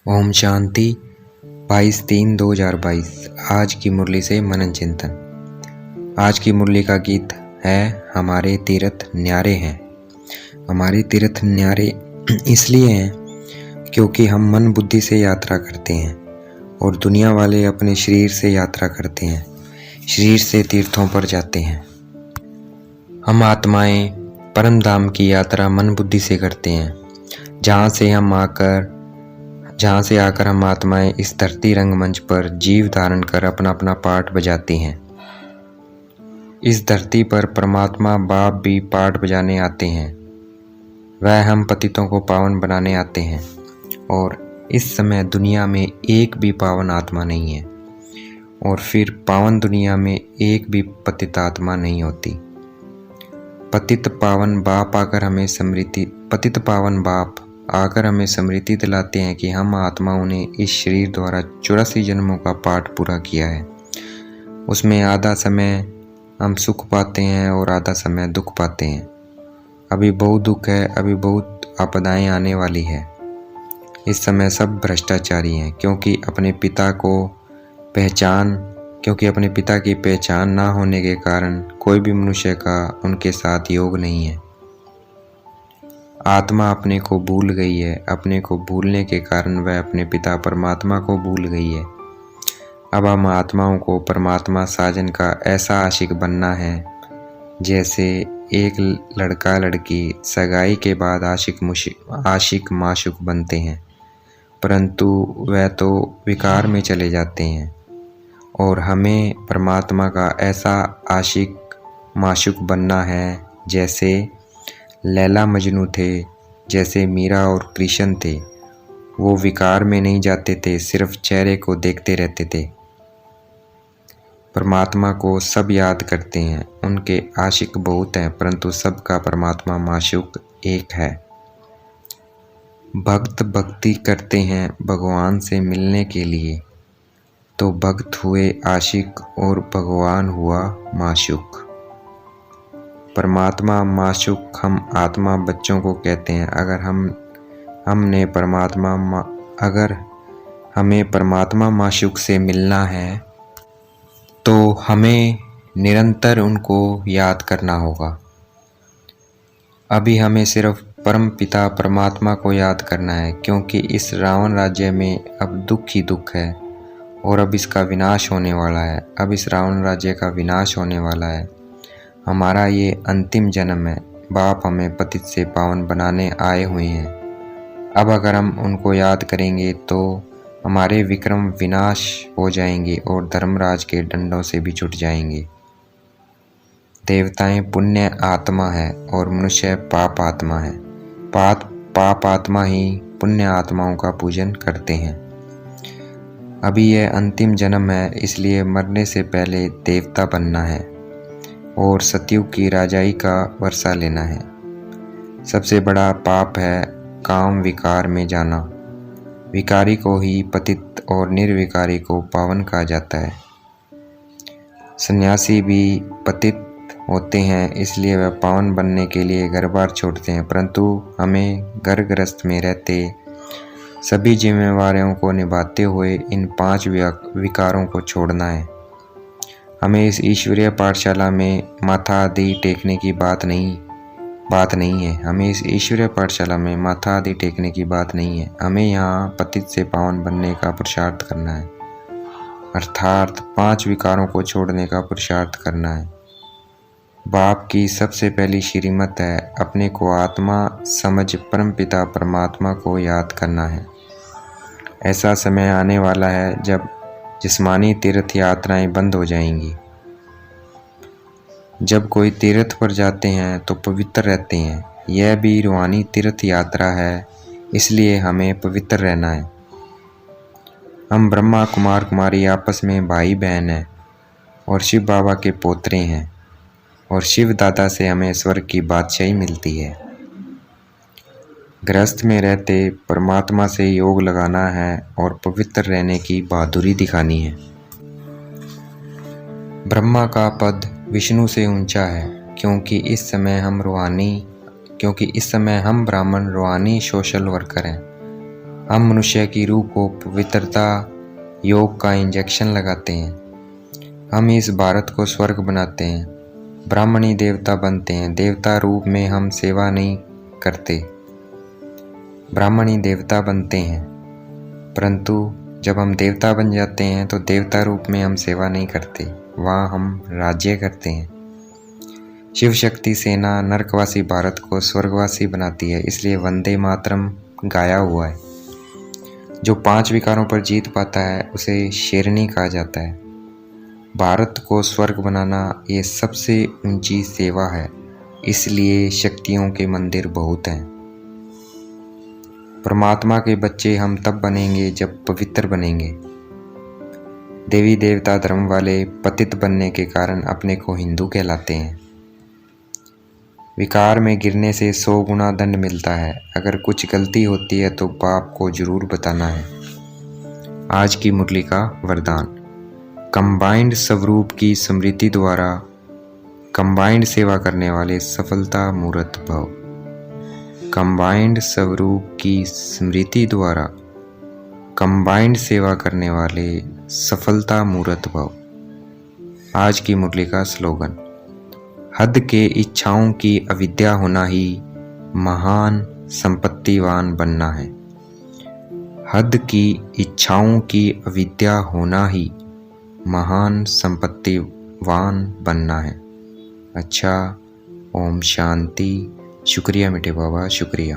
ओम शांति 22/3/2022। आज की मुरली से मनन चिंतन। आज की मुरली का गीत है हमारे तीर्थ न्यारे हैं। हमारे तीर्थ न्यारे इसलिए हैं क्योंकि हम मन बुद्धि से यात्रा करते हैं और दुनिया वाले अपने शरीर से यात्रा करते हैं, शरीर से तीर्थों पर जाते हैं। हम आत्माएं परम धाम की यात्रा मन बुद्धि से करते हैं, जहाँ से आकर हम आत्माएं इस धरती रंगमंच पर जीव धारण कर अपना अपना पाठ बजाती हैं। इस धरती पर परमात्मा बाप भी पाठ बजाने आते हैं। वह हम पतितों को पावन बनाने आते हैं और इस समय दुनिया में एक भी पावन आत्मा नहीं है और फिर पावन दुनिया में एक भी पतित आत्मा नहीं होती। पतित पावन बाप आकर हमें स्मृति दिलाते हैं कि हम आत्माओं ने इस शरीर द्वारा 84 जन्मों का पाठ पूरा किया है। उसमें आधा समय हम सुख पाते हैं और आधा समय दुख पाते हैं। अभी बहुत दुख है, अभी बहुत आपदाएं आने वाली है। इस समय सब भ्रष्टाचारी हैं क्योंकि अपने पिता की पहचान ना होने के कारण कोई भी मनुष्य का उनके साथ योग नहीं है। आत्मा अपने को भूल गई है। अपने को भूलने के कारण वह अपने पिता परमात्मा को भूल गई है। अब हम आत्माओं को परमात्मा साजन का ऐसा आशिक बनना है जैसे एक लड़का लड़की सगाई के बाद आशिक माशुक बनते हैं, परंतु वह तो विकार में चले जाते हैं। और हमें परमात्मा का ऐसा आशिक माशुक बनना है जैसे लैला मजनू थे, जैसे मीरा और कृष्ण थे। वो विकार में नहीं जाते थे, सिर्फ चेहरे को देखते रहते थे। परमात्मा को सब याद करते हैं। उनके आशिक बहुत हैं, परंतु सबका परमात्मा माशुक एक है। भक्त भक्ति करते हैं भगवान से मिलने के लिए, तो भक्त हुए आशिक और भगवान हुआ माशुक। परमात्मा माशुक हम आत्मा बच्चों को कहते हैं। अगर हमें परमात्मा माशुक से मिलना है तो हमें निरंतर उनको याद करना होगा। अभी हमें सिर्फ परम पिता परमात्मा को याद करना है क्योंकि इस रावण राज्य में अब दुख ही दुख है और अब इसका विनाश होने वाला है। अब इस रावण राज्य का विनाश होने वाला है। हमारा ये अंतिम जन्म है। बाप हमें पतित से पावन बनाने आए हुए हैं। अब अगर हम उनको याद करेंगे तो हमारे विक्रम विनाश हो जाएंगे और धर्मराज के डंडों से भी छूट जाएंगे। देवताएं पुण्य आत्मा है और मनुष्य पाप आत्मा है। पाप आत्मा ही पुण्य आत्माओं का पूजन करते हैं। अभी यह अंतिम जन्म है, इसलिए मरने से पहले देवता बनना है और सतयुग की राजाई का वर्षा लेना है। सबसे बड़ा पाप है काम विकार में जाना। विकारी को ही पतित और निर्विकारी को पावन कहा जाता है। सन्यासी भी पतित होते हैं, इसलिए वह पावन बनने के लिए घर बार छोड़ते हैं, परंतु हमें घर गृहस्थ में रहते सभी जिम्मेवारियों को निभाते हुए इन 5 विकारों को छोड़ना है। हमें इस ईश्वरीय पाठशाला में माथा आदि टेकने की बात नहीं है। हमें इस ईश्वरीय पाठशाला में माथा आदि टेकने की बात नहीं है। हमें यहाँ पतित से पावन बनने का पुरुषार्थ करना है, अर्थात 5 विकारों को छोड़ने का पुरुषार्थ करना है। बाप की सबसे पहली श्रीमत है अपने को आत्मा समझ परमपिता परमात्मा को याद करना है। ऐसा समय आने वाला है जब जिस्मानी तीर्थ यात्राएं बंद हो जाएंगी। जब कोई तीर्थ पर जाते हैं तो पवित्र रहते हैं। यह भी रूहानी तीर्थ यात्रा है, इसलिए हमें पवित्र रहना है। हम ब्रह्मा कुमार कुमारी आपस में भाई बहन हैं और शिव बाबा के पोतरे हैं और शिव दादा से हमें स्वर्ग की बादशाही मिलती है। गृहस्थ में रहते परमात्मा से योग लगाना है और पवित्र रहने की बहादुरी दिखानी है। ब्रह्मा का पद विष्णु से ऊंचा है क्योंकि इस समय हम ब्राह्मण रूहानी सोशल वर्कर हैं। हम मनुष्य की रूह को पवित्रता योग का इंजेक्शन लगाते हैं। हम इस भारत को स्वर्ग बनाते हैं, ब्राह्मणी देवता बनते हैं। देवता रूप में हम सेवा नहीं करते, ब्राह्मणी देवता बनते हैं, परंतु जब हम देवता बन जाते हैं तो देवता रूप में हम सेवा नहीं करते, वहाँ हम राज्य करते हैं। शिव शक्ति सेना नरकवासी भारत को स्वर्गवासी बनाती है, इसलिए वंदे मातरम गाया हुआ है। जो 5 विकारों पर जीत पाता है उसे शेरनी कहा जाता है। भारत को स्वर्ग बनाना ये सबसे ऊंची सेवा है, इसलिए शक्तियों के मंदिर बहुत हैं। परमात्मा के बच्चे हम तब बनेंगे जब पवित्र बनेंगे। देवी देवता धर्म वाले पतित बनने के कारण अपने को हिंदू कहलाते हैं। विकार में गिरने से 100 गुना दंड मिलता है। अगर कुछ गलती होती है तो बाप को जरूर बताना है। आज की मुरली का वरदान। कंबाइंड स्वरूप की स्मृति द्वारा कंबाइंड सेवा करने वाले सफलता मूर्त भव। कंबाइंड स्वरूप की स्मृति द्वारा कंबाइंड सेवा करने वाले सफलता मूर्त भव। आज की मुरली का स्लोगन। हद के इच्छाओं की अविद्या होना ही महान संपत्तिवान बनना है। हद की इच्छाओं की अविद्या होना ही महान संपत्तिवान बनना है। अच्छा, ओम शांति। शुक्रिया मीठे बाबा, शुक्रिया।